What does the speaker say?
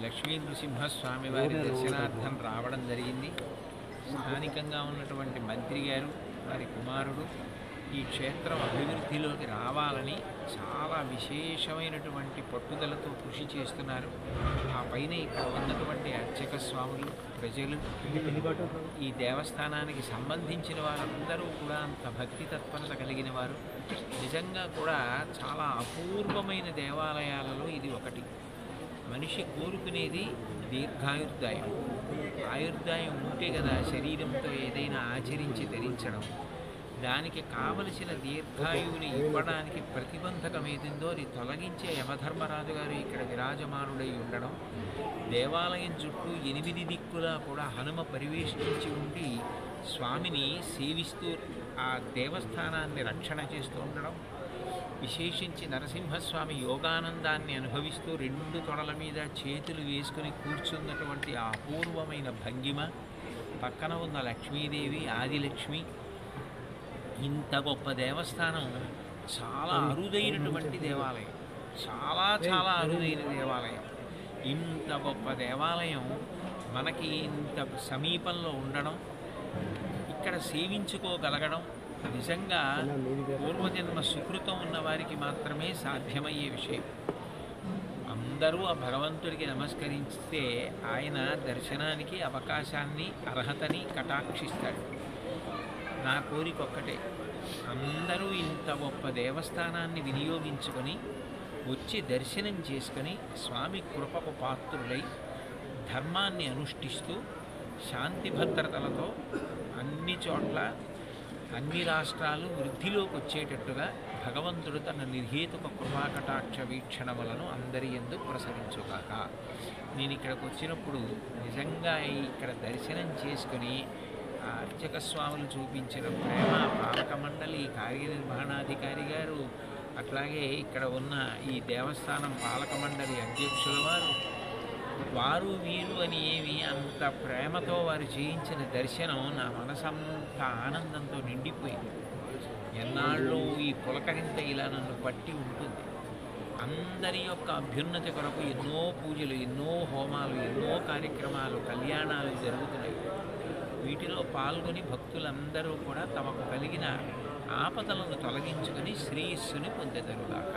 లక్ష్మీ నృసింహస్వామి వారి దర్శనార్థం రావడం జరిగింది. స్థానికంగా ఉన్నటువంటి మంత్రి గారు వారి కుమారుడు ఈ క్షేత్రం అభివృద్ధిలోకి రావాలని చాలా విశేషమైనటువంటి పట్టుదలతో కృషి చేస్తున్నారు. ఆ పైన ఇక్కడ ఉన్నటువంటి అర్చక స్వాములు, ప్రజలు, ఈ దేవస్థానానికి సంబంధించిన వారందరూ కూడా అంత భక్తి తత్పరత కలిగిన వారు. నిజంగా కూడా చాలా అపూర్వమైన దేవాలయాలలో ఇది ఒకటి. మనిషి కోరుకునేది దీర్ఘాయుర్దాయం. ఆయుర్దాయం ఉంటే కదా శరీరంతో ఏదైనా ఆచరించి ధరించడం. దానికి కావలసిన దీర్ఘాయువుని ఇవ్వడానికి ప్రతిబంధకం ఏదిందో అది తొలగించే యమధర్మరాజు గారు ఇక్కడ విరాజమానుడై ఉండడం, దేవాలయం చుట్టూ 8 దిక్కులా కూడా హనుమ పరివేష్టించి ఉండి స్వామిని సేవిస్తూ ఆ దేవస్థానాన్ని రక్షణ చేస్తూ ఉండడం, విశేషించి నరసింహస్వామి యోగానందాన్ని అనుభవిస్తూ 2 తొడల మీద చేతులు వేసుకుని కూర్చున్నటువంటి ఆ అపూర్వమైన భంగిమ, పక్కన ఉన్న లక్ష్మీదేవి ఆదిలక్ష్మి. ఇంత గొప్ప దేవస్థానం చాలా అరుదైనటువంటి దేవాలయం, చాలా చాలా అరుదైన దేవాలయం. ఇంత గొప్ప దేవాలయం మనకి ఇంత సమీపంలో ఉండడం, ఇక్కడ సేవించుకోగలగడం నిజంగా పూర్వజన్మ సుకృతం ఉన్న వారికి మాత్రమే సాధ్యమయ్యే విషయం. అందరూ ఆ భగవంతుడికి నమస్కరిస్తే ఆయన దర్శనానికి అవకాశాన్ని, అర్హతని కటాక్షిస్తాడు. నా కోరిక ఒక్కటే, అందరూ ఇంత గొప్ప దేవస్థానాన్ని వినియోగించుకొని వచ్చి దర్శనం చేసుకొని స్వామి కృపకు పాత్రులై ధర్మాన్ని అనుష్ఠిస్తూ శాంతి భద్రతలతో అన్ని చోట్ల అన్ని రాష్ట్రాలు వృద్ధిలోకి వచ్చేటట్టుగా భగవంతుడు తన నిర్హేతుక కృపాకటాక్ష వీక్షణములను అందరి యందు ప్రసరించుగాక. నేను ఇక్కడికి వచ్చినప్పుడు నిజంగా ఇక్కడ దర్శనం చేసుకుని ఆ అర్చక స్వాములు చూపించిన ప్రేమ, పాలక మండలి, కార్యనిర్వహణాధికారి గారు, అట్లాగే ఇక్కడ ఉన్న ఈ దేవస్థానం పాలక మండలి అధ్యక్షుల వారు వీరు అని ఏమి అంత ప్రేమతో వారు చేయించిన దర్శనం నా మనసంతా ఆనందంతో నిండిపోయింది. ఎన్నాళ్ళు ఈ పులకరింత ఇలా నన్ను పట్టి ఉంటుంది. అందరి యొక్క అభ్యున్నతి కొరకు ఎన్నో పూజలు, ఎన్నో హోమాలు, ఎన్నో కార్యక్రమాలు, కళ్యాణాలు జరుగుతున్నాయి. వీటిలో పాల్గొని భక్తులందరూ కూడా తమకు కలిగిన ఆపదలను తొలగించుకొని శ్రేయస్సుని పొందెదరుగాక.